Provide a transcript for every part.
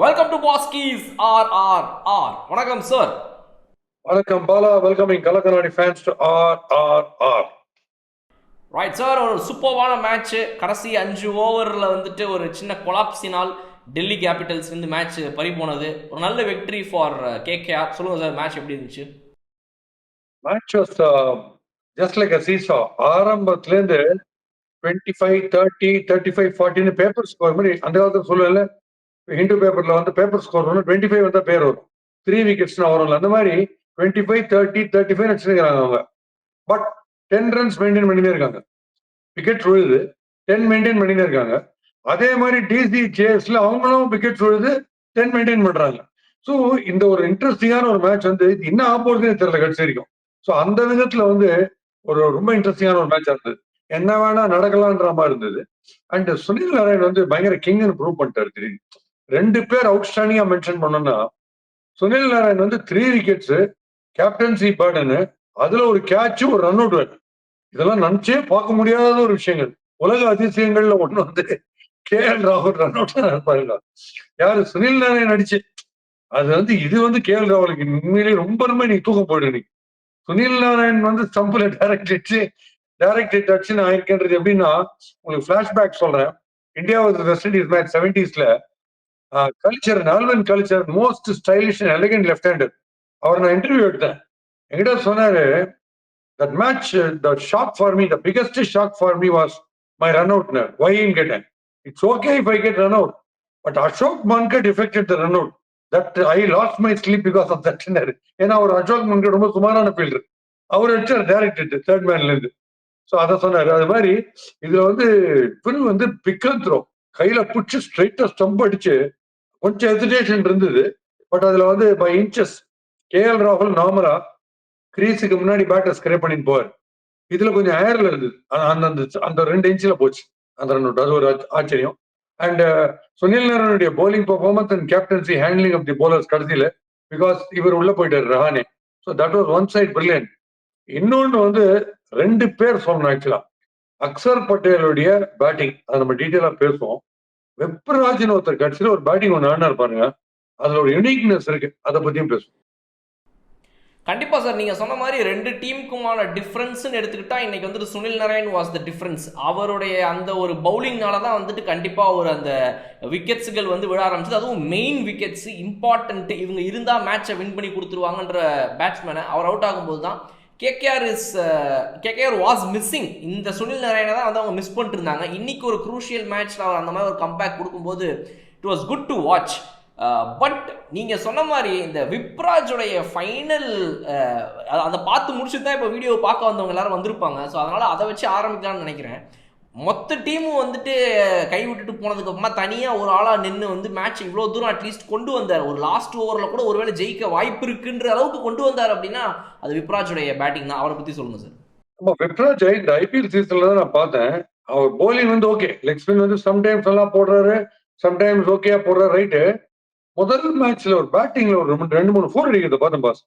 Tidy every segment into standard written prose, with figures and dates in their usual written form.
Welcome to பாஸ்கீஸ் ஆர் வணக்கம் சார். வணக்கம் பாலா. வெல்கமிங் கலக்கநாடி ஃபேன்ஸ் டு ஆர். ரைட் சார், ஒரு சூப்பர்வான மேட்ச். கடைசி 5 ஓவரில் வந்துட்டு ஒரு சின்ன கொலாப்ஸினால் டெல்லி கேபிட்டல்ஸ் வந்து மேட்ச் பறி போனது. ஒரு நல்ல வெற்றி ஃபார் கேகேஆர். சொல்லுங்க சார், மேட்ச் எப்படி இருந்துச்சு? Match was just like a seesaw. ஆரம்பத்துலேருந்து 25 30 35 40 பேப்பர் ஸ்கோர் மாதிரி அந்த காலத்துல சொல்லல. ஹிந்து பேப்பர்ல வந்து பேப்பர் ஸ்கோர் 25 வந்தா பேர் வரும், 3 விக்கெட்ஸ்னு வரும்ல. அந்த மாதிரி 25 30 35 வச்சிருக்காங்க அவங்க. பட் 10 ரன்ஸ் மெயின்டைன் பண்ணிட்டே இருக்காங்க. விக்கெட் விழுது 10 மெயின்டைன் பண்ணிட்டே இருக்காங்க. அதே மாதிரி டிசி ஜேஎஸ்ல அவங்களும் விக்கெட் விழுது 10 மெயின்டைன் பண்றாங்க. ஸோ இந்த ஒரு இன்ட்ரெஸ்டிங்கான ஒரு மேட்ச் வந்து என்ன ஆப்போறதுன்னு தெரியல கடைசி வரைக்கும். ஸோ அந்த விதத்துல வந்து ஒரு ரொம்ப இன்ட்ரெஸ்டிங்கான ஒரு மேட்சா இருந்தது. என்ன வேணா நடக்கலான்ற மாதிரி இருந்தது. அண்ட் சுனில் நாராயண் வந்து பயங்கர கிங்னு ப்ரூவ் பண்ணிட்டாரு. திடீர்னு 2 பேர் அவுட்ஸ்டாண்டிங்கா மென்ஷன் பண்ணோம்னா, சுனில் நாராயண் வந்து 3 விக்கெட்ஸ், கேப்டன்சி பேர்டனு, அதுல ஒரு கேட்ச், ஒரு ரன் அவுட் வேணும். இதெல்லாம் நினைச்சே பார்க்க முடியாத ஒரு விஷயங்கள். உலக அதிசயங்கள்ல ஒண்ணு வந்து KL ராகுல் ரன் அவுட் இருப்பாருங்க. யாரு? சுனில் நாராயண் அடிச்சு. அது வந்து இது வந்து KL ராகுலுக்கு உண்மையிலேயே ரொம்ப ரொம்ப நீ தூக்கம் போயிடு. சுனில் நாராயண் வந்து ஸ்டம்புல டைரக்ட் ஹிட் அடிச்சு நான் இருக்கேன்றது எப்படின்னா, உங்களுக்கு பிளாஷ்பேக் சொல்றேன். India West Indies match 70s culture, Alvin கல்ச்சர் most stylish and elegant left hander. அவர் நான் இன்டர்வியூ எடுத்தேன். என்கிட்ட சொன்னாரு, that match, the shock for me, the biggest shock for me was my run out. Why in getting? It's okay if I get run out, but Ashok Mankad affected the run out. That I lost my sleep because of that. ஏன்னா அவர் அசோக் மன்கட் ரொம்ப சுமாரான fielder. அவர் அடிச்சார் direct third மேன்ல இருந்து. So அதை சொன்னாரு. அது மாதிரி இதுல வந்து பின் வந்து பிக்கல் த்ரோ கையில புடிச்சு ஸ்ட்ரைட்டா ஸ்டம்ப் அடிச்சு கொஞ்சம் ஹெசிடேஷன் இருந்தது. பட் அதுல வந்து பை இன்ச்சஸ் KL ராகுல் நார்மலா கிரீஸுக்கு முன்னாடி பேட்டர் ஸ்கிரேப் பண்ணிட்டு போவார். இதுல கொஞ்சம் ஏர்ல இருந்தது. அந்த அந்த 2 இன்ச்ல போச்சு அந்த ரன் அவுட். அது ஒரு ஆச்சரியம். அண்ட் சுனில் நாராயணுடைய bowling performance and captaincy handling of the bowlers கடைசியில, பிகாஸ் இவர் உள்ள போயிட்டாரு Rahane. So that was one side brilliant. இன்னொன்னு வந்து 2 பேர் சொல்லணும் ஆக்சுவலா. அக்சர் பட்டேலுடைய பேட்டிங் அதை நம்ம டீட்டெயிலா பேசுவோம். வெப்ராஜ்னு ஒருத்தர் கடைசியில ஒரு பேட்டிங் ஒன்று ஆடினார் பாருங்க. அதுல ஒரு யூனிக்னஸ் இருக்கு, அதை பத்தியும் பேசுவோம். கண்டிப்பாக சார், நீங்கள் சொன்ன மாதிரி 2 டீமுக்குமான டிஃப்ரென்ஸ்னு எடுத்துக்கிட்டா இன்னைக்கு வந்துட்டு Sunil Narayan was the difference. அவருடைய அந்த ஒரு பவுலிங்னால தான் வந்துட்டு கண்டிப்பாக ஒரு அந்த விக்கெட்ஸுகள் வந்து விழ ஆரம்பிச்சது. அதுவும் மெயின் விக்கெட்ஸ் இம்பார்ட்டன்ட், இவங்க இருந்தால் மேட்சை வின் பண்ணி கொடுத்துருவாங்கன்ற பேட்ஸ்மேனை அவர் அவுட் ஆகும்போது தான் கேகேஆர் வாஸ் மிஸ்ஸிங். இந்த சுனில் நாராயணை தான் வந்து அவங்க மிஸ் பண்ணிட்டு இருந்தாங்க. இன்னைக்கு ஒரு குரூஷியல் மேட்ச்ல அவர் அந்த மாதிரி ஒரு கம்பேக் கொடுக்கும்போது it was good to watch. But நீங்க சொன்ன மாதிரி இந்த விப்ராஜோடைய ஃபைனல் அதை பார்த்து முடிச்சுட்டு தான் இப்போ வீடியோ பார்க்க வந்தவங்க எல்லாரும் வந்திருப்பாங்க. ஸோ அதனால அதை வச்சு ஆரம்பிக்கலாம்னு நினைக்கிறேன். மொத்த டீமும் வந்துட்டு கை விட்டுட்டு போனதுக்கு அப்புறமா தனியாக ஒரு ஆளாக நின்று வந்து மேட்ச் இவ்வளோ தூரம் அட்லீஸ்ட் கொண்டு வந்தார். ஒரு லாஸ்ட் ஓவரில் கூட ஒருவேளை ஜெயிக்க வாய்ப்பு இருக்குன்ற அளவுக்கு கொண்டு வந்தார் அப்படின்னா அது விப்ராஜோடைய பேட்டிங் தான். அவரை பற்றி சொல்லுங்க சார். ஆமா, விப்ராஜ் இந்த IPL சீசன்ல தான் நான் பார்த்தேன். அவர் போலிங் வந்து ஓகே, லெக் ஸ்பின் வந்து சம்டைம்ஸ் நல்லா போடுறாரு, சம்டைம்ஸ் ஓகேயா போடுறாரு, ரைட்டு. முதல் மேட்ச்ல ஒரு பேட்டிங்ல ஒரு 2-3 4 அடிக்கிறத பார்த்தேன் boss.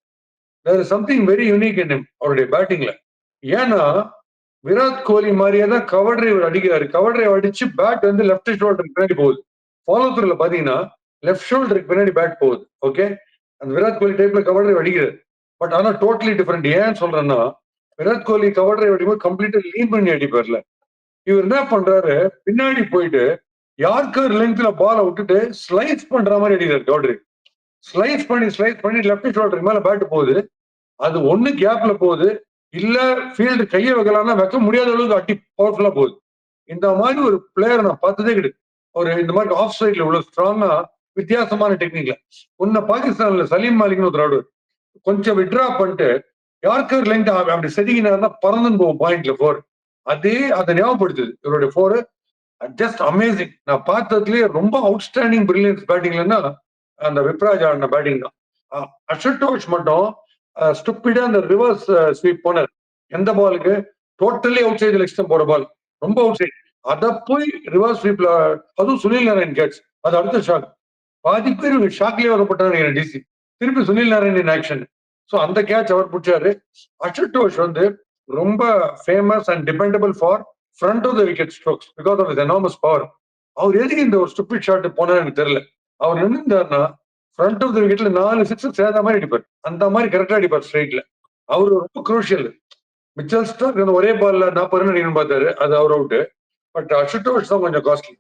There is something very unique in him அவருடைய பேட்டிங்ல. ஏன்னா விராட் கோலி மாதிரியே தான் கவர் டிரைவர் அடிக்கிறாரு. கவர் டிரைவ் அடிச்சு பேட் வந்து லெஃப்ட் ஷோல்டருக்கு பின்னாடி போகுது. ஃபாலோ த்ரூல பாத்தீங்கன்னா லெஃப்ட் ஷோல்டருக்கு பின்னாடி பேட் போகுது. ஓகே, அந்த விராட் கோலி டைப்ல கவர் டிரைவ் அடிக்கிறாரு. பட் ஆனா டோட்டலி டிஃபரெண்ட். ஏன் சொல்றேன்னா, விராட் கோலி கவர் டிரைவ் அடிக்கும்போது கம்ப்ளீட்டா லீன் பண்ணி அடிப்பார்ல. இவர் என்ன பண்றாரு, பின்னாடி போயிட்டு யார்கர் லெங்க்ல பாலை விட்டுட்டு ஸ்லைஸ் பண்ற மாதிரி அடிக்கிறார் கவர் டிரைவ். ஸ்லைஸ் பண்ணி லெஃப்ட் ஷோல்டருக்கு மேல பேட் போகுது. அது ஒண்ணு கேப்ல போகுது, இல்ல ஃபீல்டு கையை வைக்கலாம்னா வைக்க முடியாத அளவுக்கு அடி பவர்ஃபுல்லா போகுது. இந்த மாதிரி ஒரு பிளேயர் நான் பார்த்ததே கிடையாது. ஒரு இந்த மாதிரி ஆஃப் சைட்ல இவ்வளவு ஸ்ட்ராங்கா வித்தியாசமான டெக்னிக்ல. உன்ன பாகிஸ்தான்ல சலீம் மாலிக்னு ஒரு ஆடு கொஞ்சம் விட்ரா பண்ணிட்டு யார்கர் லெங்க் அப்படி செதுங்கினா பறந்துன்னு போகும் பாயிண்ட்ல 4. அதே அதை ஞாபகப்படுத்துது இவருடைய 4. Just amazing. நான் பார்த்ததுலயே ரொம்ப அவுட்ஸ்டாண்டிங் பிரில்லியன்ஸ் பேட்டிங்லன்னா அந்த விப்ராஜ் ஆடின பேட்டிங் தான். அஷுட்டோஷ் மட்டும் ஸ்டூப்பிடா அந்த ரிவர்ஸ் ஸ்வீப் போனார். எந்த பாலுக்கு? டோட்டலி அவுட் சைடு லெக்ஸ்டம் போற பால், ரொம்ப அவுட் சைடு. அதை போய் ரிவர்ஸ் ஸ்வீப்ல, அதுவும் சுனில் நாராயண் கேட்ச். அது அடுத்த ஷாக். பாதி பேர் ஷாக்லயே வரப்பட்டாங்க டிசி. திருப்பி சுனில் நாராயண் ஆக்ஷன். ஸோ அந்த கேட்ச் அவர் பிடிச்சாரு. அஷுட்டோஷ் வந்து ரொம்ப famous and dependable for front of the wicket strokes because of his enormous power. அவர் எதுக்கு இந்த ஒரு ஸ்டூபிட் ஷாட் போனா எனக்கு தெரியல. அவர் நின்றுந்தாருன்னா ஃப்ரண்ட் ஆஃப் த விக்கெட்ல 4 6 சேர்ந்த மாதிரி அடிப்பார். அந்த மாதிரி கரெக்டா அடிப்பார் ஸ்ட்ரைட்ல. அவரு ரொம்ப குரூஷியல். மிச்சல் ஸ்டார்க் அந்த ஒரே பால்ல 40 ரன் அடிக்கணும்னு பார்த்தாரு. அது அவர் அவுட். பட் அசுதோஷ் தான் கொஞ்சம் காஸ்ட்லி.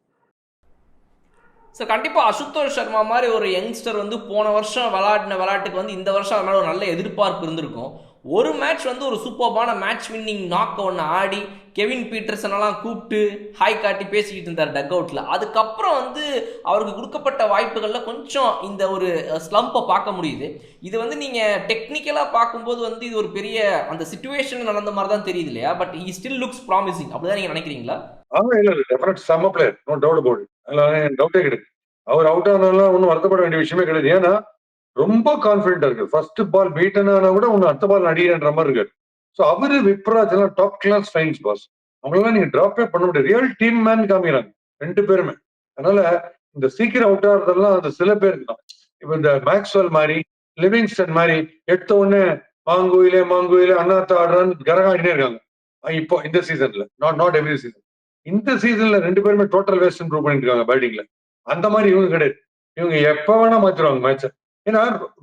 ஸோ கண்டிப்பாக அசுதோஷ் சர்மா மாதிரி ஒரு யங்ஸ்டர் வந்து போன வருஷம் விளையாட்டுக்கு வந்து இந்த வருஷம் அது மேலே ஒரு நல்ல எதிர்பார்ப்பு இருந்திருக்கும். ஒரு மேட்ச் வந்து ஒரு சூப்பர்பான மேட்ச் வின்னிங் நாக் ஒன்று ஆடி கெவின் பீட்டர்சன் எல்லாம் கூப்பிட்டு ஹாய் காட்டி பேசிக்கிட்டு இருந்தார் டக் அவுட்ல. அதுக்கப்புறம் வந்து அவருக்கு கொடுக்கப்பட்ட வாய்ப்புகளில் கொஞ்சம் இந்த ஒரு ஸ்லம்பை பார்க்க முடியுது. இது வந்து நீங்கள் டெக்னிக்கலாக பார்க்கும்போது வந்து இது ஒரு பெரிய அந்த சுச்சுவேஷன் நடந்த மாதிரி தான் தெரியுது இல்லையா? But he still looks promising. அப்படிதான் நீங்கள் நினைக்கிறீங்களா? இல்ல டெஃபினட் செம்ம player, no doubt about it. அதெல்லாம் டவுட்டே கிடையாது. அவர் அவுட் ஆனாலும் ஒன்றும் வருத்தப்பட வேண்டிய விஷயமே கிடையாது. ஏன்னா ரொம்ப கான்பிடென்டா இருக்கு. ஃபர்ஸ்ட் பால் பீட்டன் ஆனா கூட ஒன்னு அடுத்த பால் அடிக்கிற மாதிரி இருக்காரு. ஸோ அவரு விப்ராஜ் எல்லாம் டாப் கிளாஸ் ஃபைன்ஸ் பாஸ். அவங்களெல்லாம் நீங்க டிராப்பே பண்ண முடியாது. ரியல் டீம் மேன் காமிக்கிறாங்க 2 பேருமே. அதனால இந்த சீக்கிரம் அவுட் ஆகிறதெல்லாம் அது சில பேருக்கு தான். இப்ப இந்த மேக்ஸ்வெல் மாதிரி, லிவிங்ஸ்டன் மாதிரி எடுத்த உடனே மாங்குயிலே அண்ணாத்த ஆடுறான்னு கரகாடினே இருக்காங்க. இப்போ இந்த சீசன்ல நாட் எவ்ரி சீசன். இந்த சீசன்ல 2 பேருமே டோட்டல் வேஸ்ட் இம்ப்ரூவ் பண்ணிட்டு இருக்காங்க பேட்டிங்ல. அந்த மாதிரி இவங்க கிடையாது. இவங்க எப்ப வேணா மாத்திருவாங்க மேட்ச. ஏன்னா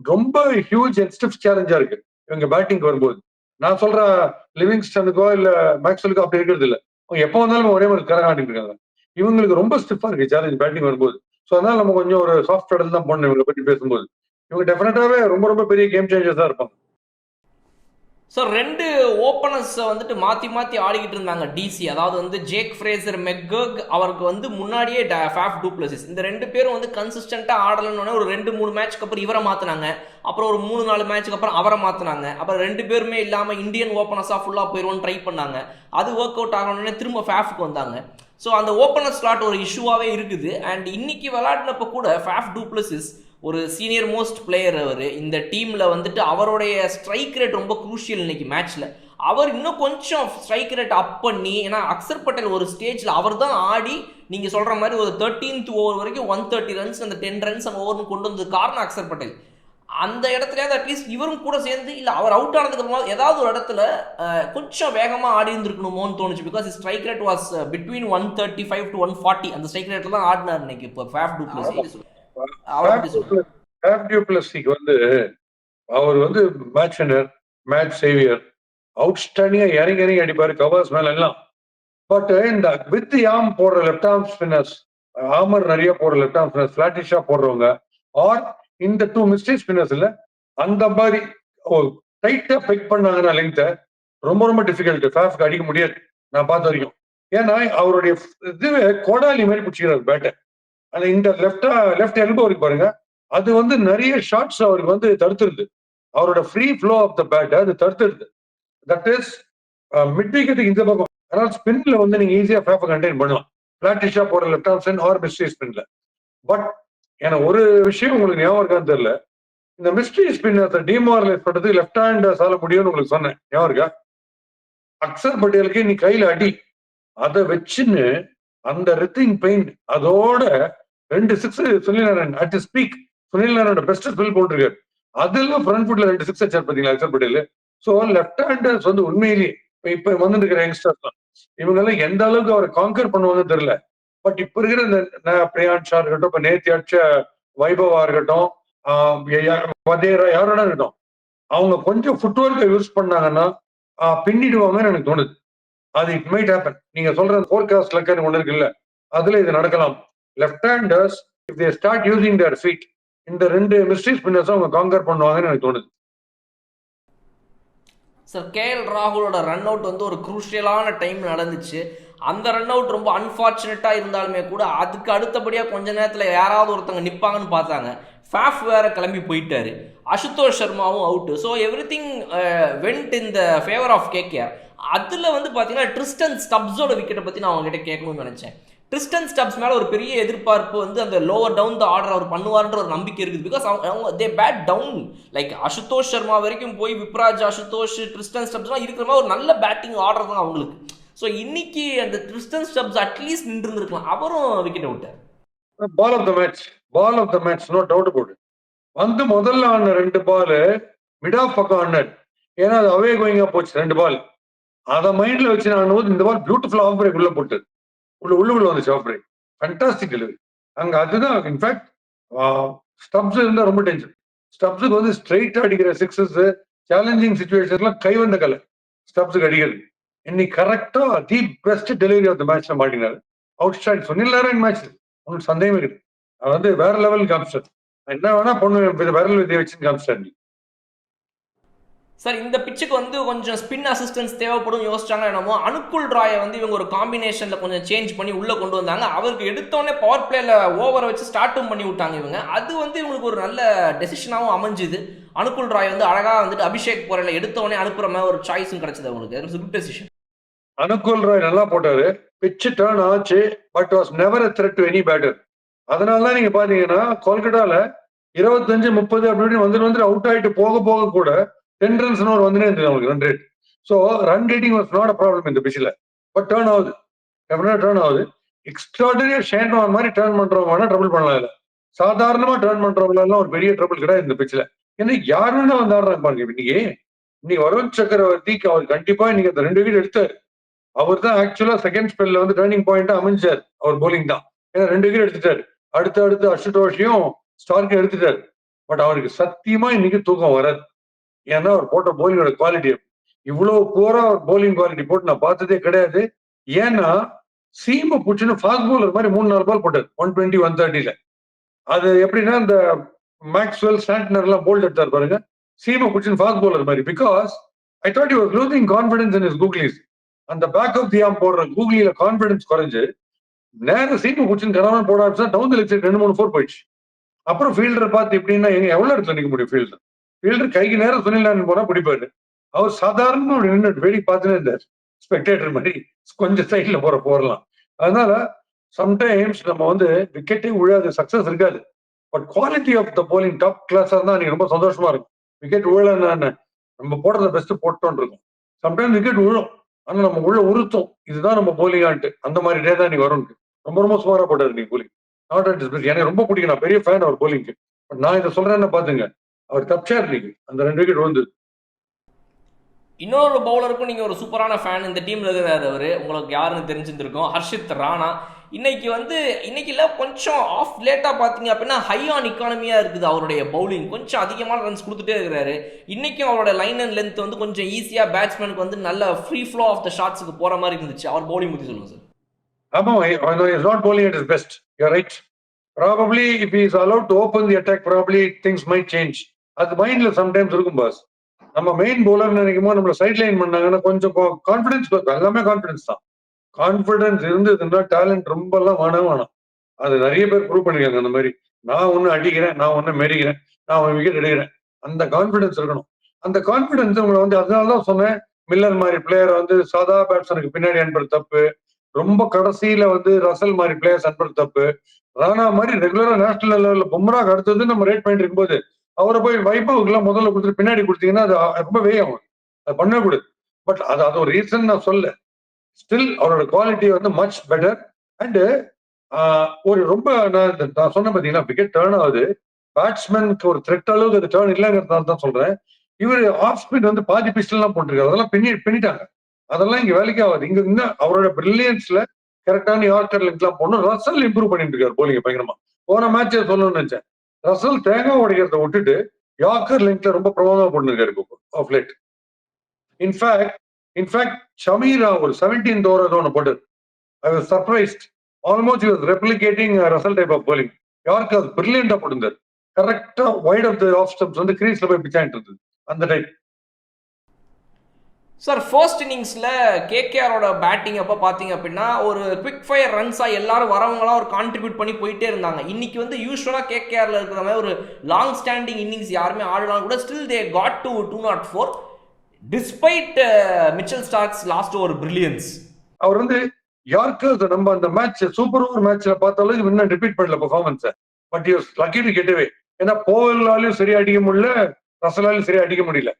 ரொம்ப ஹியூஜ் அண்ட் ஸ்டிஃப் சேலஞ்சா இருக்கு இவங்க பேட்டிங் வரும்போது. நான் சொல்ற லிவிங்ஸ்டனுக்கோ இல்ல மேக்ஸ்வெலுக்கோ அப்படி இருக்கிறது இல்ல. அவங்க எப்ப வந்தாலும் ஒரே மாதிரி கரகாட்டிட்டு இருக்காங்க. இவங்களுக்கு ரொம்ப ஸ்டிஃபா இருக்கு சேலஞ்ச் பேட்டிங் வரும்போது. ஸோ அதனால நம்ம கொஞ்சம் ஒரு சாஃப்ட் இடத்துல தான் போடணும் இவங்களை பத்தி பேசும்போது. இவங்க டெஃபினட்டாவே ரொம்ப ரொம்ப பெரிய கேம் சேஞ்சர்ஸா இருப்பாங்க. ஸோ 2 ஓப்பனர்ஸை வந்துட்டு மாற்றி மாற்றி ஆடிக்கிட்டு இருந்தாங்க டிசி. அதாவது வந்து ஜேக் ஃப்ரேசர் மெக்கர்க் அவருக்கு வந்து முன்னாடியே ஃபேஃப் டூப்ளசிஸ். இந்த 2 பேரும் வந்து கன்சிஸ்டண்ட்டாக ஆடலன்னு ஒரு 2-3 மேட்ச்க்கு அப்புறம் இவரை மாற்றினாங்க. அப்புறம் ஒரு 3-4 மேட்ச்க்கு அப்புறம் அவரை மாற்றினாங்க. அப்புறம் 2 பேருமே இல்லாமல் இந்தியன் ஓப்பனர்ஸாக ஃபுல்லாக போயிடுவோன்னு ட்ரை பண்ணாங்க. அது ஒர்க் அவுட் ஆகணுன்னே திரும்ப ஃபேஃப்க்கு வந்தாங்க. ஸோ அந்த ஓப்பனர் ஸ்லாட் ஒரு இஷ்யூவாகவே இருக்குது. அண்ட் இன்னைக்கு விளையாடினப்போ கூட ஃபேஃப் டூப்ளசிஸ் ஒரு சீனியர் மோஸ்ட் பிளேயர். அவர் இந்த டீமில் வந்துட்டு அவருடைய ஸ்ட்ரைக் ரேட் ரொம்ப குரூஷியல் இன்னைக்கு மேட்ச்சில். அவர் இன்னும் கொஞ்சம் ஸ்ட்ரைக் ரேட் அப் பண்ணி, ஏன்னா அக்சர் பட்டேல் ஒரு ஸ்டேஜில் அவர் தான் ஆடி நீங்கள் சொல்கிற மாதிரி ஒரு 13th ஓவர் வரைக்கும் 130 ரன்ஸ் அந்த 10 ரன்ஸ் அந்த ஓவர்னு கொண்டு வந்தது காரணம் அக்சர் பட்டேல். அந்த இடத்துலயாவது அட்லீஸ்ட் இவரும் கூட சேர்ந்து இல்லை அவர் அவுட் ஆனதுக்கு அப்புறமா ஏதாவது ஒரு இடத்துல கொஞ்சம் வேகமாக ஆடி இருந்திருக்கணுமோன்னு தோணுச்சு. Because strike rate was between 135 to 140 அந்த ஸ்ட்ரைக் ரேட்டில் தான் ஆடினார் இன்னைக்கு. இப்போ ஃபேஃப் டூப்ளசிஸ் வந்து அவர் வந்து மேட்ச் வின்னர், மேட்ச் சேவியர், அவுட்ஸ்டாண்டிங்கா இறங்கி அடிப்பாரு கவர்ஸ் மேல எல்லாம். பட் இந்த வித் யாம் போடுற லெஃப்ட் ஆர்ம் ஸ்பின்னர்ஸ், ஆமர் நிறைய போடுற லெஃப்ட் ஆர்ம் ஸ்பின்னர்ஸ், பிளாட்டிஷா போடுறவங்க ஆர் இந்த 2 மிஸ்டேக் ஸ்பின்னர்ஸ் இல்ல அந்த மாதிரி டைட்டா பிக் பண்ணாங்கன்னா லெங்க்த ரொம்ப ரொம்ப டிஃபிகல்ட் ஃபேஃப்க்கு அடிக்க முடியாது நான் பார்த்த வரைக்கும். ஏன்னா அவருடைய இதுவே கோடாலி மாதிரி பிடிச்சிக்கிறார் பேட்டை. ஆனா இந்த லெஃப்ட் எல்போ இருக்கு பாருங்க, அது வந்து நிறைய ஷாட்ஸ் அவருக்கு வந்து தடுத்துருது. அவரோட free flow of the bat அது தடுத்துருது. தட் இஸ் மிட் விக்கெட்டுக்கு இந்த பக்கம். அதனால ஸ்பின்ல வந்து நீங்க ஈஸியா ஃபேஃபை கண்டெயின் பண்ணலாம். பிளாட்டிஷா போற left off spin or mystery ஸ்பின்ல. பட் ஏன்னா ஒரு விஷயம் உங்களுக்கு ஞாபகம் இருக்கான்னு தெரியல, இந்த மிஸ்ட்ரி ஸ்பின்னர் டிமாரலைஸ் பண்றது லெஃப்ட் ஹேண்ட் சால முடியும்னு உங்களுக்கு சொன்னேன் ஞாபகம் இருக்கா? அக்சர் பட்டேலுக்கு நீ கையில அடி, அதை வச்சுன்னு அந்த ரித்திங் பெயிண்ட் அதோட 2 6 Sunil Narine at his peak Sunil நாராயணோட பெஸ்ட் ஸ்பெல் போட்டிருக்காரு. அதெல்லாம் ஃப்ரண்ட் ஃபுட்ல 2 6 அடிச்சார் பாத்தீங்களா Axar Patel. So left handers வந்து உண்மையிலேயே இப்ப வந்து இருக்கிற யங்ஸ்டர்ஸ் தான் இவங்க எல்லாம் எந்த அளவுக்கு அவரை காங்கர் பண்ணுவாங்கன்னு தெரியல. பட் இப்ப இருக்கிற இந்த பிரியான்ஷா இருக்கட்டும், இப்ப நேத்தி அடிச்ச வைபவா இருக்கட்டும், வதேரா யாரோட இருக்கட்டும், அவங்க கொஞ்சம் ஃபுட்வொர்க்கை யூஸ் பண்ணாங்கன்னா பின்னிடுவாங்கன்னு எனக்கு தோணுது. அது இட் மைட் ஹேப்பன். நீங்க சொல்ற ஃபோர்காஸ்ட் லக்குன்னு ஒண்ணு இருக்குல்ல, அதுல இது நடக்கலாம். Left handers if they start using their feet இந்த 2 மிஸ்ட்ரி ஸ்பின்னர்ஸ் அவங்க காங்கர் பண்ணுவாங்கன்னு எனக்கு தோணுது. சார் கேஎல் ராகுலோட ரன் அவுட் வந்து ஒரு குரூஷியலான டைம் நடந்துச்சு. அந்த ரன் அவுட் ரொம்ப அன்ஃபார்ச்சுனேட்டாக இருந்தாலுமே கூட அதுக்கு அடுத்தபடியாக கொஞ்ச நேரத்தில் யாராவது ஒருத்தவங்க நிற்பாங்கன்னு பார்த்தாங்க. ஃபேஃப் வேற கிளம்பி போயிட்டாரு. அசுதோஷ் சர்மாவும் out. So everything went in the favour of KKR. அதில் வந்து பார்த்தீங்கன்னா ட்ரிஸ்டன் ஸ்டப்ஸோட விக்கெட்டை பற்றி நான் அவங்ககிட்ட கேட்கணும்னு நினச்சேன். ட்ரிஸ்டன் ஸ்டப்ஸ் மேலே ஒரு பெரிய எதிர்பார்ப்பு வந்து அந்த லோவர் டவுன் த ஆர்டர் அவர் பண்ணுவார்ன்ற ஒரு நம்பிக்கை இருக்குது. பிகாஸ் அவங்க they bat down like Ashutosh Sharma வரைக்கும் போய் விப்ராஜ், அசுதோஷ், ட்ரிஸ்டன் ஸ்டப்ஸ்லாம் இருக்கிற மாதிரி ஒரு நல்ல பேட்டிங் ஆர்டர் தான் அவங்களுக்கு. ஸோ இன்னைக்கு அந்த ட்ரிஸ்டன் ஸ்டப்ஸ் அட்லீஸ்ட் நின்று இருந்திருக்கலாம். அவரும் விக்கெட் அவுட்டார். Ball of the match no doubt about it. வந்து முதல்ல ஆன 2 பால் மிட் ஆஃப் பக்கம் ஆடினார். ஏன்னா அது அவே கோயிங்கா போச்சு 2 பால். அதை மைண்ட்ல வச்சு ஆடும்போது இந்த பால் பியூட்டிஃபுல் ஆஃப் பிரேக் உள்ள போட்டு உள்ளுக்குள்ள வந்துச்சு ஆஃப் பிரேக். Fantastic delivery. அங்க அதுதான் இன்ஃபேக்ட் ஸ்டப்ஸ் இருந்தா ரொம்ப டேஞ்சர். ஸ்டப்ஸுக்கு வந்து ஸ்ட்ரைட்டா அடிக்கிற சிக்ஸஸ், சேலஞ்சிங் சுச்சுவேஷன்ஸ்லாம் கை வந்த கலை ஸ்டப்ஸுக்கு அடிக்கிறது. இன்னைக்கு கரெக்டா the best delivery of the மேட்ச்ல மாட்டினாரு. Out stand Sunil Narine match உங்களுக்கு சந்தேகமே இருக்குது. அவர் வந்து வேற லெவல் காமிச்சார். என்ன வேணா பொண்ணு விரல் விதியை வச்சுன்னு காமிச்சார். சார் இந்த பிச்சுக்கு வந்து கொஞ்சம் ஸ்பின் அசிஸ்டன்ஸ் தேவைப்படும் யோசிச்சாங்க என்னமோ அனுகுல் ராயை வந்து இவங்க ஒரு காம்பினேஷனில் கொஞ்சம் சேஞ்ச் பண்ணி உள்ளே கொண்டு வந்தாங்க. அவருக்கு எடுத்தோடனே பவர் பிளேல ஓவரை வச்சு ஸ்டார்ட்டும் பண்ணி விட்டாங்க இவங்க. அது வந்து இவங்களுக்கு ஒரு நல்ல டெசிஷனாகவும் அமைஞ்சுது. அனுகுல் ராய் வந்து அழகாக வந்துட்டு அபிஷேக் போரையில் எடுத்தோடனே அனுப்புற மாதிரி ஒரு சாய்ஸும் கிடைச்சது அவங்களுக்கு. Good decision. அனுகுல் ராய் நல்லா போட்டாரு. பிச்சு டர்ன் ஆச்சு, but was never a threat to any batter. அதனால தான் நீங்க பாத்தீங்கன்னா கொல்கட்டால 25-30 அப்படின்னு வந்து அவுட் ஆயிட்டு போக போக கூட 10 ரன்ஸ் ஒரு வந்துனே இருந்தது அவங்களுக்கு run rate. So run rating was not a problem இந்த பிச்சில். பட் டேர்ன் ஆகுது, டெஃபினட்டா டேர்ன் ஆகுது. எக்ஸ்ட்ராடனரியா ஷேன்வான் மாதிரி டேர்ன் பண்றவங்க வேணா ட்ரபிள் பண்ணலாம். இல்லை சாதாரணமா டேர்ன் பண்றவங்க எல்லாம் ஒரு பெரிய ட்ரபிள் கிடையாது இந்த பிச்சில். ஏன்னா யார் வேணா வந்து ஆடுறாங்க பாருங்க. இன்னைக்கு வருண் சக்கரவர்த்திக்கு அவர் கண்டிப்பா இன்னைக்கு அந்த 2 விக்கெட் எடுத்தாரு. அவர் தான் ஆக்சுவலா செகண்ட் ஸ்பெல்ல வந்து டேர்னிங் பாயிண்டா அமைஞ்சார். அவர் போலிங் தான். ஏன்னா 2 விக்கெட் எடுத்துட்டாரு. அடுத்து அசுடோஷையும் ஸ்டார்க்கும் எடுத்துட்டாரு. பட் அவருக்கு சத்தியமா இன்னைக்கு தூக்கம் வராது. ஏன்னா அவர் போட்ட போலிங்கோட குவாலிட்டி இவ்வளவு போரா அவர் போலிங் குவாலிட்டி போட்டு நான் பார்த்ததே கிடையாது. ஏன்னா சீம புச்சுன்னு ஃபாஸ்ட் போலர் மாதிரி 3-4 பால் போட்டார் 120 130ல. அது எப்படின்னா இந்த மேக்ஸ்வெல் சாண்ட்னர் எல்லாம் போல்ட் எடுத்தார் பாருங்க. சீம புச்சுன்னு ஃபாஸ்ட் போலர் மாதிரி. Because I thought you was losing confidence in his கூகுளிஸ். அந்த பேக் ஆஃப் தி ஆம் போடுற கூகுளில கான்பிடன்ஸ் குறைஞ்சு நேரம் சீப்பு குடிச்சுன்னு கனவன் போட ஆரம்பிச்சா டவுன் தி லெக் 2-3 4 போயிடுச்சு. அப்புறம் ஃபீல்டரை பார்த்து எப்படின்னா எவ்வளவு இடத்துல நிக்க முடியும் ஃபீல்டர் கைக்கு நேரம் சுனில் நாராயண் போனா பிடிப்பாரு. அவர் சாதாரண நின்று வேடிக்கை பார்த்துனே இருந்தார். ஸ்பெக்டேட்டர் மாதிரி கொஞ்சம் சைட்ல போறலாம். அதனால சம்டைம்ஸ் நம்ம வந்து விக்கெட்டே விழாது, சக்சஸ் இருக்காது. But quality of the bowling top கிளாஸா இருந்தா நீங்க ரொம்ப சந்தோஷமா இருக்கும். விக்கெட் விழலன்னு நம்ம போடுறத பெஸ்ட் போட்டோன்னு இருக்கும். சம்டைம்ஸ் விக்கெட் விழும், ஆனா நம்ம உள்ள உறுத்தும் இதுதான் நம்ம போலிங் ஆட்டு. அந்த மாதிரி டே தான் நீ வரும். ரொம்ப சுமாரா போட்டாரு நீ bowling. Not at his best. எனக்கு ரொம்ப பிடிக்கும், நான் பெரிய ஃபேன் அவர் போலிங்க்கு. பட் நான் இதை சொல்றேன்னு பாத்துங்க, அவர் தப்பிச்சார் நீங்க அந்த 2 விக்கெட் வந்து. இன்னொரு பவுலருக்கும் நீங்க ஒரு சூப்பரான ஃபேன் இந்த டீம்ல இருக்கிறாரு. அவரு உங்களுக்கு யாருன்னு தெரிஞ்சிருந்திருக்கும், ஹர்ஷித் ராணா. இன்னைக்கு இல்ல கொஞ்சம் ஆஃப் லேட்டா பாத்தீங்க அப்படின்னா ஹை ஆன் இக்கானமியா இருக்குது அவருடைய பவுலிங். கொஞ்சம் அதிகமான ரன்ஸ் கொடுத்துட்டே இருக்கிறாரு. இன்னைக்கும் அவரோட லைன் அண்ட் லென்த் வந்து கொஞ்சம் ஈஸியா பேட்ஸ்மேனுக்கு வந்து நல்ல ஃப்ரீ ஃப்ளோ ஆஃப் த ஷாட்ஸ்க்கு போற மாதிரி இருந்துச்சு. அவர் பவுலிங் பத்தி சொல்லுங்க சார். ஆமா, he is not bowling at his best. You are right. Probably if he is allowed to open the attack, probably things might change. அது மைண்ட்ல சம்டைம்ஸ் இருக்கும் பாஸ். நம்ம மெயின் பவுலர் நினைக்கும் போது நம்மள சைட் லைன் பண்ணாங்கன்னா கொஞ்சம் கான்பிடன்ஸ், எல்லாமே கான்பிடன்ஸ் தான். கான்பிடன்ஸ் இருந்ததுன்னா டேலண்ட் ரொம்ப எல்லாம் வேணாம். அது நிறைய பேர் ப்ரூவ் பண்ணிருக்காங்க. அந்த மாதிரி நான் ஒண்ணு அடிக்கிறேன், நான் ஒண்ணு மெரிக்கிறேன், நான் விக்கெட் எடுக்கிறேன், அந்த கான்பிடன்ஸ் இருக்கணும். அந்த கான்பிடன்ஸ் உங்களை வந்து அதனாலதான் சொன்னேன், மில்லர் மாதிரி பிளேயர் வந்து சாதா பேட்ஸ்மனுக்கு பின்னாடி அனுப்புறது தப்பு. ரொம்ப கடைசியில வந்து ரசல் மாதிரி பிளேயர்ஸ் அனுப்புறது தப்பு. ராணா மாதிரி ரெகுலரா நேஷனல் லெவல்ல பும்ராக்கு அடுத்தது நம்ம ரேட் பண்ணிட்டு இருக்கும்போது அவரை போய் வைபவுக்கு எல்லாம் முதல்ல கொடுத்துட்டு பின்னாடி கொடுத்தீங்கன்னா அது ரொம்ப வேகம். அது பண்ணக்கூடாது. பட் அது ஒரு ரீசன் நான் சொல்ல. ஸ்டில் அவரோட குவாலிட்டி வந்து மச் பெட்டர். அண்ட் ஒரு ரொம்ப நான் சொன்ன பாத்தீங்கன்னா விக்கெட் டேர்ன் ஆகுது. பேட்ஸ்மேனுக்கு ஒரு த்ரெட் அளவுக்கு அது டேர்ன் இல்லைங்கிறதுனால தான் சொல்றேன். இவர் ஆஃப் ஸ்பீட் வந்து பாதி பிஸ்டல் எல்லாம் போட்டிருக்காரு. அதெல்லாம் பின்னிட்டாங்க. அதெல்லாம் இங்க வேலைக்கு ஆகாது. இங்க இன்னும் அவரோட பிரில்லியன்ஸ்ல கரெக்டான யார்கர் லெங்க் எல்லாம் போடணும். ரசல் இம்ப்ரூவ் பண்ணிட்டு இருக்காரு போலிங்க பயங்கரமா. போன மேட்ச் சொல்லணும்னு நினைச்சேன். ரசல் தேங்காய் உடைக்கிறத விட்டுட்டு யார்கர் லெங்க்ல ரொம்ப பிரமாதமா போட்டுருக்காரு ஆஃப் லேட். இன்ஃபேக்ட் ஷமீரா ஒரு 17th ஓவர் ஒன்று போட்டார். I was surprised. Almost was replicating Russell type of bowling. Yorker பிரில்லியண்டா போட்டிருந்தார். கரெக்டா wide of the off stumps வந்து கிரீஸ்ல போய் பிச்சாயிட்டு இருந்தது அந்த டைப். சார் ஃபர்ஸ்ட் இன்னிங்ஸில் கேகேஆரோட பேட்டிங் அப்போ பார்த்தீங்க அப்படின்னா ஒரு குவிக் ஃபயர் ரன்ஸாக எல்லாரும் வரவங்களாம் ஒரு கான்ட்ரிபியூட் பண்ணி போயிட்டே இருந்தாங்க. இன்னைக்கு வந்து யூஸ்வலாக கேகேஆரில் இருக்கிற மாதிரி ஒரு லாங் ஸ்டாண்டிங் இன்னிங்ஸ் யாருமே ஆடலாம் கூட still they got to 204 despite Mitchell Starc's last over brilliance. அவர் வந்து யார்கர் நம்ம அந்த மேட்ச் சூப்பர் ஓவர் மேட்ச்ல பார்த்த அளவுக்கு இன்னும் ரிப்பீட் பண்ணல performance. But you lucky to get away. ஏன்னா போவலாலையும் சரியா அடிக்க முடியல, ரசலாலையும் சரியா அடிக்க முடியல.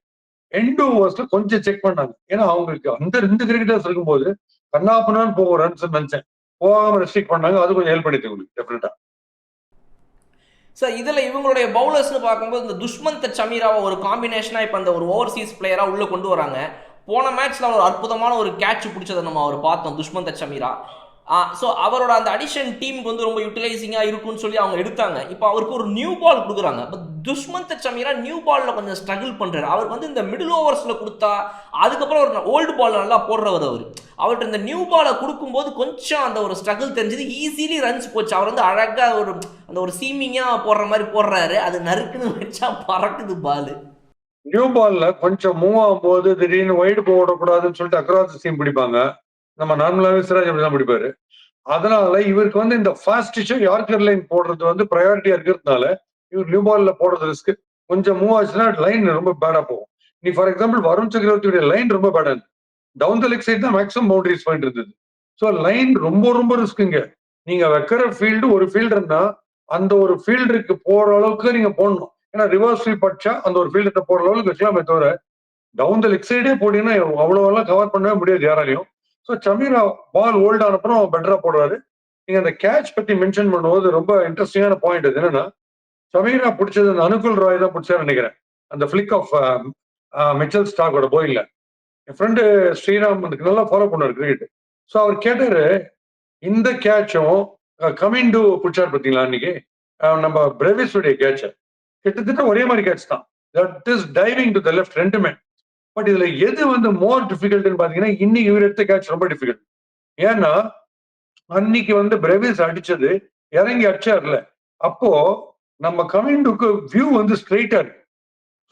எண்ட் ஓவர்ஸ்ல கொஞ்சம் செக் பண்ணாங்க. ஏன்னா அவங்களுக்கு அந்த 2 கிரிக்கெட்டர்ஸ் இருக்கும்போது கண்ணாப்பனான்னு போகும் ரன்ஸ் நினைச்சேன். போகாம ரெஸ்ட்ரிக்ட் பண்ணாங்க. அது கொஞ்சம் ஹெல்ப் பண்ணிட்டு உங்களுக்கு டெஃபினட்டா. சார் இதுல இவங்களுடைய பவுலர்ஸ்னு பார்க்கும்போது இந்த துஷ்மந்த் சமீராவை ஒரு காம்பினேஷனா இப்ப அந்த ஒரு ஓவர்சீஸ் பிளேயரா உள்ள கொண்டு வராங்க. போன மேட்ச்ல ஒரு அற்புதமான ஒரு கேட்ச் பிடிச்சதை நம்ம அவர் பார்த்தோம் துஷ்மந்த் சமீரா. ஸோ அவரோட அந்த அடிஷன் டீமுக்கு வந்து ரொம்ப யூட்டிலைசிங்காக இருக்கும்னு சொல்லி அவங்க எடுத்தாங்க. இப்போ அவருக்கு ஒரு நியூ பால் கொடுக்குறாங்க. இப்போ துஷ்மந்த் சமீரா நியூ பாலில் கொஞ்சம் ஸ்ட்ரகிள் பண்ணுறாரு. அவருக்கு வந்து இந்த மிடில் ஓவர்ஸில் கொடுத்தா அதுக்கப்புறம் ஒரு ஓல்டு பால் நல்லா போடுறவர் அவர்கிட்ட இந்த நியூ பாலை கொடுக்கும்போது கொஞ்சம் அந்த ஒரு ஸ்ட்ரகிள் தெரிஞ்சது. ஈஸிலி ரன்ஸ் போச்சு. அவர் வந்து அழகாக அந்த ஒரு சீமிங்காக போடுற மாதிரி போடுறாரு. அது நறுக்குன்னு வச்சா பறக்குது பால். நியூ பால்ல கொஞ்சம் மூவ் ஆகும்போது திடீர்னு வைடு போடக்கூடாதுன்னு சொல்லிட்டு அக்ராஸ் சீம் பிடிப்பாங்க. நம்ம நார்மலாவே சிராஜ் அப்படிதான் பிடிப்பாரு. அதனால இவருக்கு வந்து இந்த ஃபாஸ்ட் யார்கர் லைன் போடுறது வந்து ப்ரையாரிட்டியா இருக்கிறதுனால இவர் நியூ பால்ல போடுறது ரிஸ்க். கொஞ்சம் மூவ் ஆச்சுன்னா லைன் ரொம்ப பேடா போகும். நீ ஃபார் எக்ஸாம்பிள் வருண் சக்கரவர்த்தியுடைய லைன் ரொம்ப பேடா இருந்தது. டவுன் த லெக் சைடு தான் மேக்ஸிமம் பவுண்டரிஸ் பாயிண்ட் இருந்தது. ஸோ லைன் ரொம்ப ரொம்ப ரிஸ்க்குங்க. நீங்க வைக்கிற ஃபீல்டு ஒரு ஃபீல்டர்னா அந்த ஒரு ஃபீல்டருக்கு போற அளவுக்கு நீங்க போடணும். ஏன்னா ரிவர்ஸ் ஸ்வீப் அடிச்சா அந்த ஒரு ஃபீல்டத்தை போற அளவுக்கு வைக்கலாமே தவிர டவுன் த லெக் சைடே போட்டீங்கன்னா அவ்வளவு கவர் பண்ணவே முடியாது யாராலையும். ஸோ சமீரா பால் ஹோல்ட் ஆன அப்புறம் பெட்டரா போடுவாரு. நீங்க அந்த கேட்ச் பத்தி மென்ஷன் பண்ணும்போது ரொம்ப இன்ட்ரெஸ்டிங்கான பாயிண்ட் அது என்னன்னா சமீரா பிடிச்சது அந்த அனுகுல் ராய் தான் பிடிச்சாரு நினைக்கிறேன். அந்த பிளிக் ஆஃப் மிச்சல் ஸ்டார்க்கோட போயில என் ஃப்ரெண்டு ஸ்ரீராம் நல்லா ஃபாலோ பண்ணாரு கிரிக்கெட். ஸோ அவர் கேட்டாரு இந்த கேட்சும் கமிண்டு பிடிச்சாரு பார்த்தீங்களா அன்னைக்கு நம்ம பிரேவிஸ் உடைய கேட்ச கிட்டத்தட்ட ஒரே மாதிரி கேட்ச் தான். That is diving to the left ரெண்டுமே. பட் இதுல எது வந்து மோர் டிஃபிகல்ட்னு பாத்தீங்கன்னா இன்னைக்கு இவர் எடுத்த கேட்ச் ரொம்ப டிஃபிகல்ட். ஏன்னா அன்னைக்கு வந்து பிரேவிஸ் அடிச்சது இறங்கி அடிச்சார்ல, அப்போ நம்ம கமிண்டுக்கு வியூ வந்து ஸ்ட்ரெயிட்டா இருக்கு.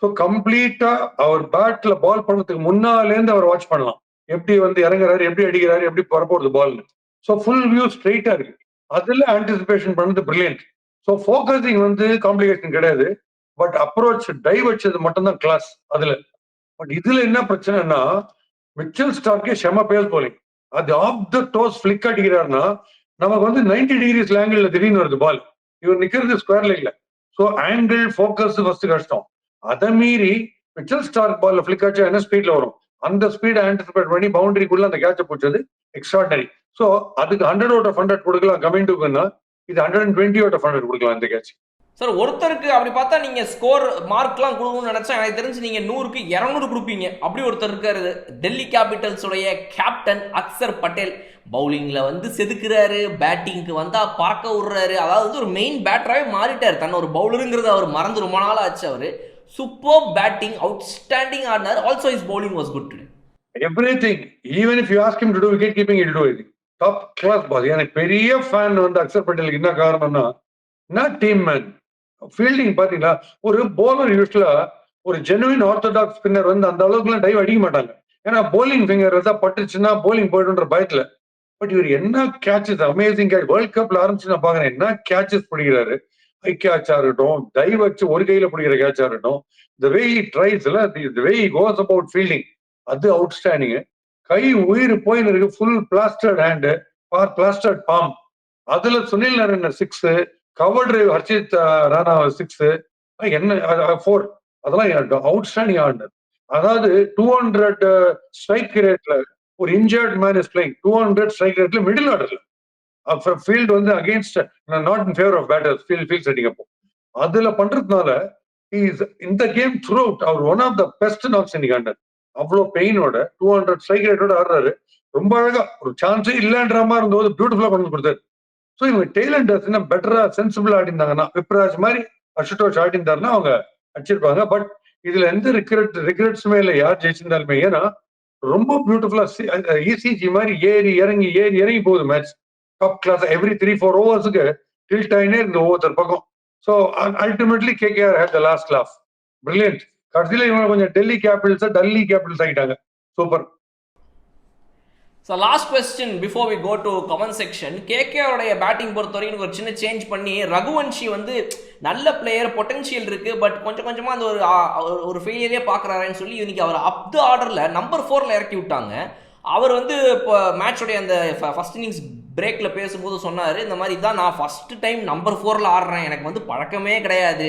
ஸோ கம்ப்ளீட்டா அவர் பேட்ல பால் பண்ணதுக்கு முன்னாலே இருந்து அவர் வாட்ச் பண்ணலாம். எப்படி வந்து இறங்குறாரு, எப்படி அடிக்கிறாரு, எப்படி வரப்போகுது பால்னு. ஸோ ஃபுல் வியூ ஸ்ட்ரெயிட்டா இருக்கு. அதுல ஆன்டிசிபேஷன் பண்ணது பிரில்லியன்ட். ஸோ ஃபோக்கஸிங் வந்து காம்ப்ளிகேஷன் கிடையாது. பட் அப்ரோச் டைவ் வச்சது மட்டும்தான் கிளாஸ் அதுல. பட் இதுல என்ன பிரச்சனைனா மிச்சல் ஸ்டார்க்கே செம பேஸ் போலிங். அது ஆஃப் த டோஸ் பிளிக் அடிக்கிறாருன்னா நமக்கு வந்து 90 டிகிரிஸ் ஆங்கிள் திடீர்னு வருது பால். இவர் நிக்கிறது ஸ்கொயர் லைன்ல. ஸோ ஆங்கிள் ஃபோக்கஸ் ஃபர்ஸ்ட் கஷ்டம். அதை மீறி மிச்சல் ஸ்டார்க் பால்ல பிளிக் அடிச்சா என்ன ஸ்பீட்ல வரும், அந்த ஸ்பீட் ஆன்டிசிபேட் பண்ணி பவுண்டரிக்குள்ள அந்த கேட்ச போச்சது எக்ஸ்ட்ராடனரி. ஸோ அதுக்கு 100 அவுட் ஆஃப் 100 கொடுக்கலாம் கமிண்டுக்குன்னா, இது 120 அவுட் ஆஃப் 100 கொடுக்கலாம் இந்த கேட்ச். சார் ஒருத்தருக்கு அப்படி பார்த்தா நீங்க ஸ்கோர் மார்க்லாம் கொடுக்கணும்னு நினைச்சா எனக்கு தெரிஞ்சு நீங்க 100க்கு 200 கொடுப்பீங்க. அப்படி ஒருத்தர் இருக்காரு டெல்லி கேபிட்டல்ஸ் உடைய கேப்டன் அக்சர் பட்டேல். பவுலிங்ல வந்து செதுக்குறாரு, பேட்டிங்க்கு வந்தா பறக்க விடுறாரு. அதாவது வந்து ஒரு மெயின் பேட்டராகவே மாறிட்டார். தன்னை ஒரு பவுலருங்கிறது அவர் மறந்து ரொம்ப நாள் ஆச்சு. அவரு சூப்பர் பேட்டிங், அவுட்ஸ்டாண்டிங் ஆடினார். Also his bowling was good today. Everything. Even if you ask him to do wicket keeping it to everything. Top class ball. எனக்கு பெரிய ஃபேன் வந்து அக்சர் பட்டேலுக்கு என்ன காரணம்னா நான் டீம் மேன். ஃபீல்டிங் பாத்தீங்களா, ஒரு போலர் யூஸ்வலா ஒரு ஜெனுவின் ஆர்த்தடாக்ஸ் ஸ்பின்னர் வந்து அந்த அளவுக்குலாம் டைவ் அடிக்க மாட்டாங்க. ஏன்னா போலிங் ஃபிங்கர் ஏதாவது பட்டுச்சுன்னா போலிங் போயிடுன்ற பயத்துல. பட் இவர் என்ன கேட்சஸ், அமேசிங் கேட்ச். வேர்ல்ட் கப்ல ஆரம்பிச்சு நான் பாக்குறேன் என்ன கேட்சஸ் பிடிக்கிறாரு. ஹை கேட்சா இருக்கட்டும், டைவ் வச்சு ஒரு கையில பிடிக்கிற கேட்சா இருக்கட்டும், த வே ஹி ட்ரைஸ் இல்ல, the way he goes about fielding, அது அவுட்ஸ்டாண்டிங். கை உயிர் போயின்னு இருக்கு. Full plastered hand, plastered palm. அதுல Sunil Narine 6, cover drive Harshit Rana 6, என்ன 4, அதெல்லாம் அவுட்ஸ்டாண்டிங் ஆடினர். அதாவது 200 ஸ்ட்ரைக் ரேட்ல ஒரு injured man is playing 200 strike ரேட்ல மிடில் ஆர்டர்ல ஃபீல்டு வந்து against not in favour of batters field setting. அப்போ அதுல பண்றதுனால இந்த கேம் த்ரூ அவுட் அவர் one of the best knocks இன்னைக்கு ஆண்டர். அவ்வளோ பெயினோட 200 ஸ்ட்ரைக் ரேட்டோட ஆடுறாரு. ரொம்ப அழகா ஒரு சான்ஸே இல்லைன்ற மாதிரி இருந்தபோது பியூட்டிஃபுல்லா கொண்டு கொடுத்தாரு. ஸோ இவங்க டெய்லண்ட் பெட்டரா சென்சிபிளா ஆடிந்தாங்கன்னா, விப்ராஜ் மாதிரி அசுட்டோஷ் ஆடிந்தாருன்னா அவங்க அடிச்சிருப்பாங்க. பட் இதுல எந்த ரிக்ரெட்ஸுமே இல்லை யார் ஜெயிச்சிருந்தாலுமே. ஏன்னா ரொம்ப பியூட்டிஃபுல்லா இசிஜி மாதிரி ஏறி இறங்கி போகுது மேட்ச். Top class. எவ்ரி 3-4 ஓவர்ஸுக்கு டில்ட் ஆயினே இந்த ஒவ்வொருத்தர் பக்கம். So ultimately KKR had the last laugh. Brilliant. கடைசியில இவங்க கொஞ்சம் டெல்லி கேபிட்டல்ஸ் ஆகிட்டாங்க. Super. So last question before we go to comment section. கேகேஆருடைய பேட்டிங் பொறுத்த வரைக்கும் ஒரு சின்ன சேஞ்ச் பண்ணி ரகுவன்ஷி வந்து நல்ல பிளேயர், பொட்டன்ஷியல் இருக்கு, பட் கொஞ்சம் கொஞ்சமாக அந்த ஒரு ஃபெயிலியரே பார்க்குறாருன்னு சொல்லி இன்னைக்கு அவர் அப் த ஆர்டரில் நம்பர் 4ல் இறக்கி விட்டாங்க. அவர் வந்து இப்போ மேட்சோடைய அந்த ஃபர்ஸ்ட் இன்னிங்ஸ் பிரேக்கில் பேசும்போது சொன்னார், இந்த மாதிரி தான் நான் ஃபர்ஸ்ட் டைம் நம்பர் 4ல் ஆடுறேன், எனக்கு வந்து பழக்கமே கிடையாது,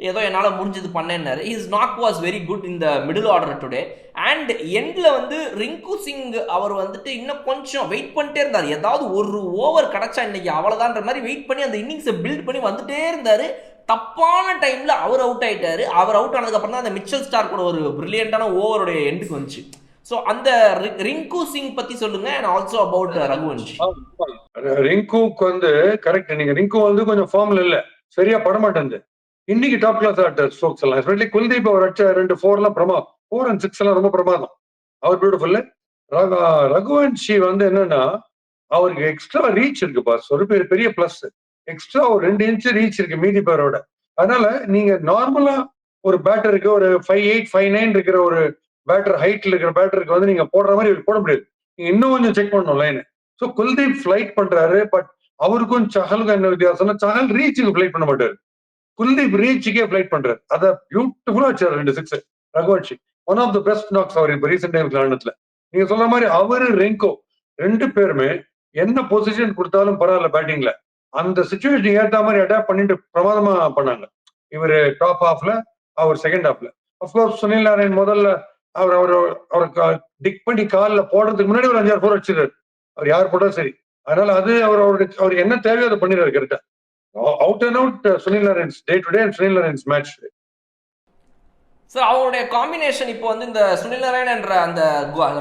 ஏதோ என்னால் முடிஞ்சது பண்ணேன்னாரு. His knock was very good in the middle order today. And எண்டில் வந்து ரிங்கு சிங் அவர் வந்துட்டு இன்னும் கொஞ்சம் வெயிட் பண்ணிட்டே இருந்தார். ஏதாவது ஒரு ஓவர் கிடச்சா இன்னைக்கு அவ்வளோதான்ற மாதிரி வெயிட் பண்ணி அந்த இன்னிங்ஸை பில்ட் பண்ணி வந்துட்டே இருந்தார். தப்பான டைமில் அவர் அவுட் ஆகிட்டார். அவர் அவுட் ஆனதுக்கப்புறம் தான் அந்த மிச்சல் ஸ்டார்க்கோட ஒரு பிரில்லியண்டான ஓவருடைய எண்டுக்கு வந்துச்சு. ஸோ அந்த ரிங்கு சிங் பத்தி சொல்லுங்க அண்ட் ஆல்சோ அபவுட் ரகுவன்ஷி. ரிங்குக்கு வந்து கரெக்ட். நீங்க ரிங்கு வந்து கொஞ்சம் ஃபார்ம்ல இல்ல, சரியா படமாட்டேன். இன்னைக்கு டாப் கிளாஸ் ஆட்ட ஸ்ட்ரோக்ஸ் எல்லாம் எஸ்பெஷலி குல்தீப் அவர் அடிச்ச 2 4 எல்லாம் 4 and 6 எல்லாம் ரொம்ப பிரமாதம். அவர் பியூட்டிஃபுல். ரகுவன்ஷி வந்து என்னன்னா அவருக்கு எக்ஸ்ட்ரா ரீச் இருக்கு பாஸ், ஒரு பெரிய பிளஸ். எக்ஸ்ட்ரா ஒரு 2 இன்ச் ரீச் இருக்கு மீதி பேரோட. அதனால நீங்க நார்மலா ஒரு பேட்டருக்கு ஒரு 5'8" 5'9" இருக்கிற ஒரு பேட்டர், ஹைட்ல இருக்கிற பேட்டருக்கு வந்து நீங்க போடுற மாதிரி போட முடியாது. நீங்க இன்னும் கொஞ்சம் செக் பண்ணணும் லைன். ஸோ குல்தீப் ஃபிளைட் பண்றாரு. பட் அவருக்கும் சஹலுக்கும் என்ன வித்தியாசம்னா சஹல் ரீச்சுக்கு ஃபிளைட் பண்ண மாட்டாரு, குல்தீப் ரீச்சுக்கே ஃபிளைட் பண்றாரு. அதை பியூட்டிஃபுல்லா வச்சாரு 2 6 Raghuvanshi. One of the best knocks அவர் இப்ப ரீசெண்ட் டைம்ஸ் ஆனதுல. நீங்க சொல்ற மாதிரி அவரு ரெங்கோ 2 பேருமே என்ன பொசிஷன் கொடுத்தாலும் பரவாயில்ல பேட்டிங்ல, அந்த சுச்சுவேஷன் ஏத்த மாதிரி அடாப்ட் பண்ணிட்டு பிரமாதமா பண்ணாங்க. இவரு டாப் ஹாஃப்ல, அவர் செகண்ட் ஹாஃப்ல. அப்கோர்ஸ் சுனில் நாராயண் முதல்ல அவர் அவர் அவருக்கு டிக் பண்ணி காலில் போடுறதுக்கு முன்னாடி ஒரு 5-6 4 அடிச்சிருக்காரு. அவர் யார் போட்டாலும் சரி. அதனால அது அவர் என்ன தேவையோ அதை பண்ணிடுறாரு கரெக்டா. Out and out Sunil Narine's day to day and Sunil Narine's match. Sir அவருடைய காம்பினேஷன் இப்போ வந்து இந்த சுனில் நாராயண் என்ற அந்த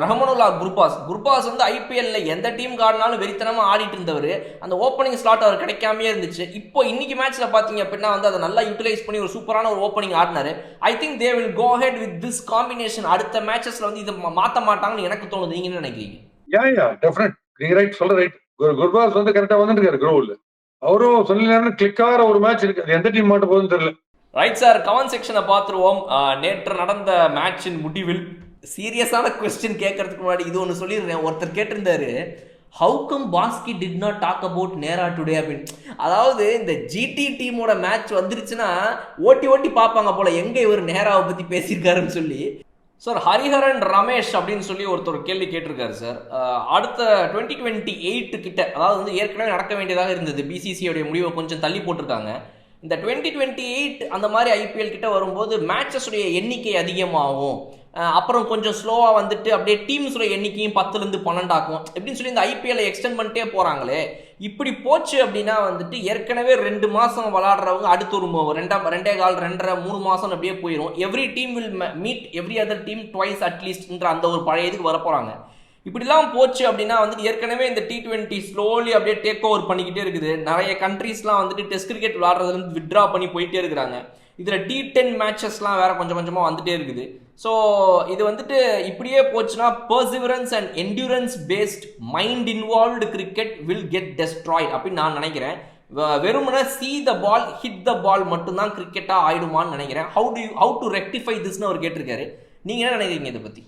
ரஹமனுல்லா குர்பாஸ் வந்து ஐபிஎல்ல எந்த டீம் ஆடினாலும் வெறித்தனமா ஆடிட்டு இருந்தவர். அந்த ஓப்பனிங் ஸ்லாட் அவர் கிடைக்காமயே இருந்துச்சு. இப்போ இன்னைக்கு மேட்ச்ல பாத்தீங்க அப்படின்னா வந்து அதை நல்லா யூட்டிலைஸ் பண்ணி ஒரு சூப்பரான ஒரு ஓப்பனிங் ஆடினாரு. I think they will go ahead with this combination. அடுத்த மேட்சஸ்ல வந்து இதை மாத்த மாட்டாங்கன்னு எனக்கு தோணுது. நீங்க என்ன நினைக்கிறீங்க? யா டெஃபினட், நீங்க ரைட் சொல்ற ரைட். குர்பாஸ் வந்து கரெக்டா வந்துட்டு இருக்காரு க்ரோவில். அவரும் சுனில் நாராயண் கிளிக் ஆகிற ஒரு மேட்ச் இருக்கு, அது எந்த டீம் மாட்ட போகுதுன்னு தெரியல. ரைட் சார், கமெண்ட் செக்ஷனை பார்த்துருவோம். நேற்று நடந்த மேட்சின் முடிவில் சீரியஸான கொஸ்டின் கேட்கறதுக்கு முன்னாடி இது ஒன்று சொல்லிடுறேன். ஒருத்தர் கேட்டிருந்தாரு, how come Baski did not talk about Nehra today அப்படின்னு. அதாவது இந்த ஜிடி டீமோட மேட்ச் வந்துருச்சுன்னா ஓட்டி ஓட்டி பார்ப்பாங்க போல எங்க இவர் நேராவை பத்தி பேசியிருக்காருன்னு சொல்லி. சார் ஹரிஹரன் ரமேஷ் அப்படின்னு சொல்லி ஒருத்தர் கேள்வி கேட்டிருக்காரு சார். அடுத்த 2028 கிட்ட, அதாவது வந்து ஏற்கனவே நடக்க வேண்டியதாக இருந்தது, பிசிசியோடைய முடிவை கொஞ்சம் தள்ளி போட்டிருக்காங்க. இந்த 2028 அந்த மாதிரி ஐபிஎல் கிட்ட வரும்போது மேட்சஸுடைய எண்ணிக்கை அதிகமாகும், அப்புறம் கொஞ்சம் ஸ்லோவாக வந்துட்டு அப்படியே டீம்ஸுடைய எண்ணிக்கையும் 10லேருந்து 12 ஆகும் எப்படின்னு சொல்லி இந்த ஐபிஎல்லை எக்ஸ்டெண்ட் பண்ணிட்டே போகிறாங்களே. இப்படி போச்சு அப்படின்னா வந்துட்டு ஏற்கனவே 2 மாதம் விளாடுறவங்க அடுத்து ஒரு 2.25 மாதம் அப்படியே போயிடும். Every team will meet every other team twice அட்லீஸ்ட்ன்ற அந்த ஒரு பழைய இதுக்கு வரப்போகிறாங்க. இப்படிலாம் போச்சு அப்படின்னா வந்துட்டு ஏற்கனவே இந்த T20 ஸ்லோலி அப்படியே டேக் ஓவர் பண்ணிக்கிட்டே இருக்குது. நிறைய கண்ட்ரீஸ்லாம் வந்துட்டு டெஸ்ட் கிரிக்கெட் விளாட்றதுலேருந்து வித்ட்ரா பண்ணி போயிட்டே இருக்கிறாங்க. இதில் T10 மேட்சஸ்லாம் வேற கொஞ்சம் கொஞ்சமாக வந்துட்டே இருக்குது. ஸோ இது வந்துட்டு இப்படியே போச்சுன்னா perseverance and endurance based mind involved cricket will get destroyed அப்படின்னு நான் நினைக்கிறேன். வெறுமனே see the ball hit the பால் மட்டும்தான் கிரிக்கெட்டாக ஆயிடுமான்னு நினைக்கிறேன். ஹவு டு ரெக்டிஃபை திஸ்னு அவர் கேட்டிருக்காரு. நீங்கள் என்ன நினைக்கிறீங்க இதை பற்றி?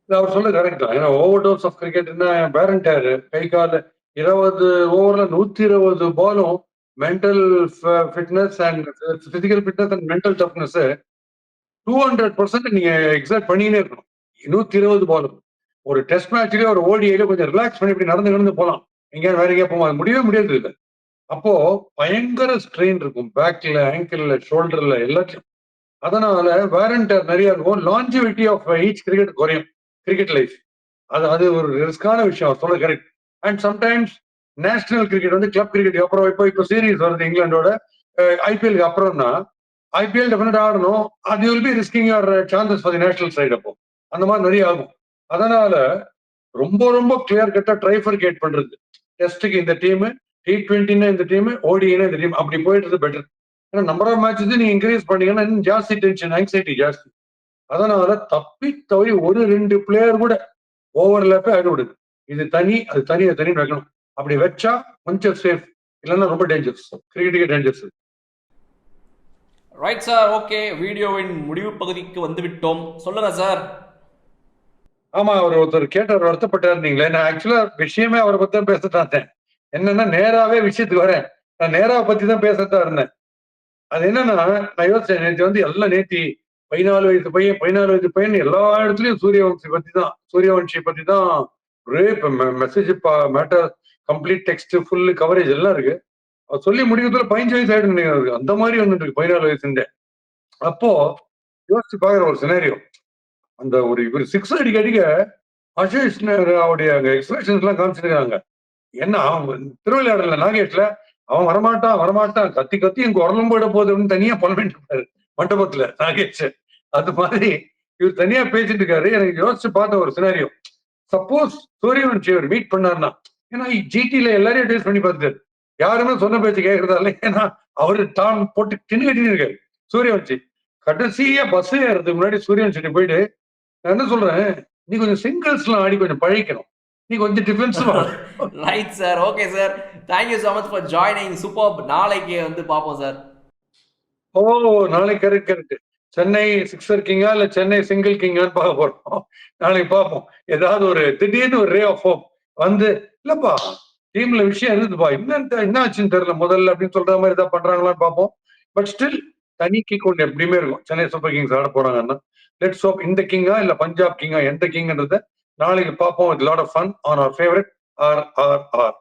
அவர் சொல்ல கரெக்ட் தான். ஏன்னா ஓவர் டோஸ் ஆஃப் கிரிக்கெட்னா பேரண்டாரு கை கால 20 ஓவர்ல 120 பாலும் mental fitness and physical fitness and mental toughness 200% நீங்க எக்ஸாக்ட் பண்ணினே இருக்கணும். 120 பாலும் ஒரு டெஸ்ட் மேட்ச்லயே ஒரு ஓடிஐல கொஞ்சம் ரிலாக்ஸ் பண்ணி இப்படி நடந்து போகலாம், எங்கேயாவது வேற எங்கேயா போகும், அது முடியவே முடியாது இல்லை. அப்போ பயங்கர ஸ்ட்ரெயின் இருக்கும் பேக்ல, ஆங்கிள், ஷோல்டர்ல, எல்லாத்தையும். அதனால வேரண்டர் நிறைய இருக்கும். லாஞ்சிவிட்டி ஆஃப் ஈச் கிரிக்கெட் குறையும் கிரிக்கெட் லைஃப். அது ஒரு ரிஸ்கான விஷயம், சொல்ல correct. And sometimes national cricket வந்து கிளப் கிரிக்கெட் அப்புறம் இப்போ சீரீஸ் வருது இங்கிலாண்டோட ஐபிஎலுக்கு அப்புறம்னா ஐபிஎல் டெஃபினட் ஆடணும். அது will be risking your chances for the national side. அப்போ அந்த மாதிரி நிறைய ஆகும். அதனால ரொம்ப ரொம்ப கிளியர் கட்டா ட்ரைஃபர்கேட் பண்றது, டெஸ்ட்டுக்கு இந்த டீம், T20 இந்த டீம், ஓடினா இந்த டீம், அப்படி போயிட்டு பெட்டர். ஏன்னா நம்பர் ஆஃப் மேட்சஸ் நீங்க இன்க்ரீஸ் பண்ணீங்கன்னா இன்னும் ஜாஸ்தி டென்ஷன், ஆங்ஸைட்டி ஜாஸ்தி. அதனால தப்பி தவறி ஒரு 2 பிளேயர் கூட ஓவர்லேப்பே ஆகி விடுது. இது தனி, அது தனி, அது தனி வைக்கணும். அப்படி வச்சா கொஞ்சம் சேஃப், இல்லைன்னா ரொம்ப டேஞ்சர்ஸ், கிரிக்கெட்டுக்கே டேஞ்சர்ஸ். Right sir, okay. வீடியோவின் முடிவு பகுதிக்கு வந்து விட்டோம். சொல்லுங்க சார். ஆமா, அவர் ஒருத்தர் கேட்டார், வருத்தப்பட்டார். நீங்களே நான் ஆக்சுவலா விஷயமே அவரை பத்தி தான் பேசத்தான். என்னன்னா நேராவே விஷயத்துக்கு வரேன். நான் நேராவை பத்தி தான் பேசத்தான் இருந்தேன். அது என்னன்னா நான் யோசிச்சேன், நேற்று வந்து எல்லாம் நேத்தி 14 வயசு பையன் எல்லா இடத்துலயும் சூரியவன்ஷி பத்தி தான் ஒரே message, matter, complete text, full coverage எல்லாம் இருக்கு. அவர் சொல்லி முடிக்கிறதுல 15 வயசு ஆயிடுங்க, அந்த மாதிரி வந்துட்டு இருக்கு 14 வயசுல. அப்போ யோசிச்சு பாக்குற ஒரு சினாரியோ, அந்த ஒரு இவர் 6 அடிக்க அசேஷ் அவருடைய எக்ஸ்பிரஷன்ஸ் எல்லாம் காமிச்சிருக்காங்க. என்ன திருவிளையாடல நாகேஷ்ல அவன் வரமாட்டான் கத்தி கத்தி எங்க உரலும் போயிட போகுது அப்படின்னு தனியா புலம்பிட்டு இருப்பாரு மண்டபத்துல நாகேஷ். அது மாதிரி இவர் தனியா பேசிட்டு இருக்காரு. எனக்கு யோசிச்சு பார்த்த ஒரு சினாரியோ. சப்போஸ் சூரியவன்ஷி அவர் மீட் பண்ணாருன்னா, ஏன்னா ஜிடில எல்லாரையும் டேஸ்ட் பண்ணி பார்த்துட்டாரு. யாருமே சொன்ன பேச்சு கேட்கறதா இல்லை. ஏன்னா அவரு தான் போட்டு தின்னு கட்டின்னு இருக்காரு சூரியவன்ஷி. கடைசியா பஸ் ஏறதுக்கு முன்னாடி சூரியவன்ஷி போயிட்டு, நான் என்ன சொல்றேன், நீ கொஞ்சம் சிங்கிள்ஸ்லாம் ஆடி கொஞ்சம் பழகிக்கணும். நீ கொஞ்சம் டிஃபென்சிவா right sir. Okay sir. Thank you so much for joining. Superb. நாளைக்கு வந்து பார்ப்போம் சார். ஓ! நாளைக்கு கரெக்ட். சென்னை சிக்ஸர் கிங்கா இல்ல சென்னை சிங்கிள் கிங்கான்னு பார்க்க போறோம். நாளைக்கு பார்ப்போம். ஏதாவது ஒரு திடீர்னு ஒரு ரே ஆஃப் ஹோப் வந்து, இல்லப்பா டீம்ல விஷயம் இருந்துப்பா, என்ன ஆச்சுன்னு தெரியல முதல்ல அப்படின்னு சொல்ற மாதிரி ஏதாவது பண்றாங்களான்னு பார்ப்போம். பட் ஸ்டில் தனி கிக் ஒன்று எப்படியுமே இருக்கும். சென்னை சூப்பர் கிங்ஸ் ஆட போறாங்கன்னா, லெட்ஸ் ஹோப் இந்த கிங்கா இல்ல பஞ்சாப் கிங்கா எந்த கிங்ன்றத நாளைக்கு பார்ப்போம். With lot of fun on our favourite RRR.